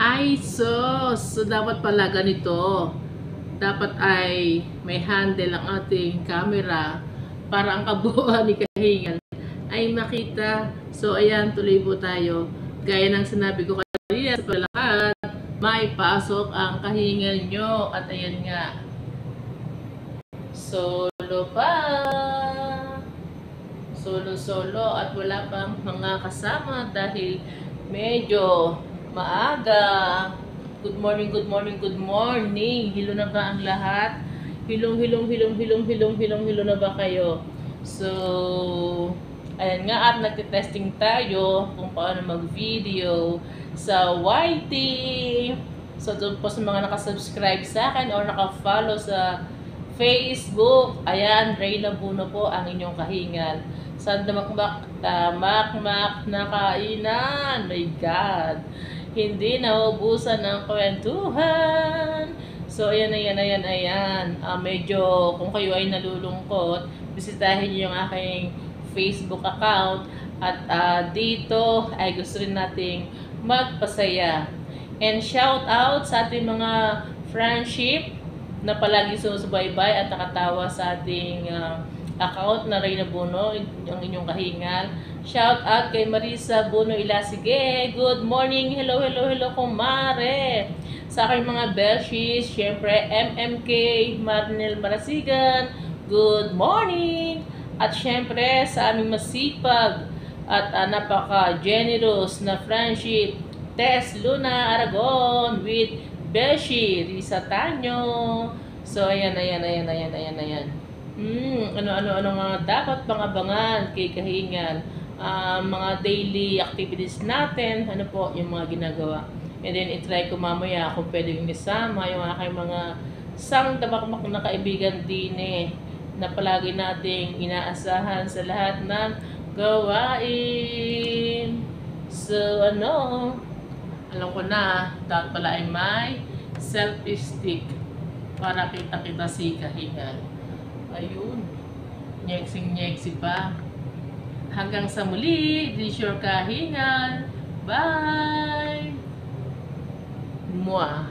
Ay, so dapat pala ganito. Dapat ay may handle ang ating camera para ang kabuuan ni Kahingan ay makita. So, ayan, tuloy po tayo. Gaya ng sinabi ko kanina sa palakad, may pasok ang kahingan nyo. At ayan nga, solo pa. Solo at wala pang mga kasama dahil medyo maaga. Good morning, good morning, good morning. Hilo na ba ang lahat? Hilong na ba kayo? So, ayan nga at nagtitesting tayo kung paano mag-video sa YT. So, doon po sa mga nakasubscribe sa akin or nakafollow sa Facebook. Ayan, Reyna Buno po ang inyong kahingan. Sa damakmak, tamakmak na kainan. My God. Hindi naubusan ng kwentuhan. So, ayan. Medyo, kung kayo ay nalulungkot, bisitahin niyo yung aking Facebook account. At dito ay gusto rin nating magpasaya. And shout out sa ating mga friendship na palagi sumusubaybay at nakatawa sa ating account na Reyna Buno, yung inyong kahingan. Shout out kay Marisa Buno Ilasige. Good morning. Hello, kumare. Sa aking mga besties, syempre MMK, Marnel Marasigan. Good morning. At syempre sa aming masipag at napaka-generous na friendship, Tess Luna Aragon with Beshi Risa Tanyo. So ayan. Ano nga dapat pangabangan kay kahingan, mga daily activities natin, ano po yung mga ginagawa. And then itry ko mamaya kung pwede yung isama yung aking mga damakmak na kaibigan din na palagi nating inaasahan sa lahat ng gawain. So alam ko na, dapat pala ay may selfie stick para kita si kahingan. Ayun, nyeksing pa. Hanggang sa muli, this your kahingan. Bye! Mwah!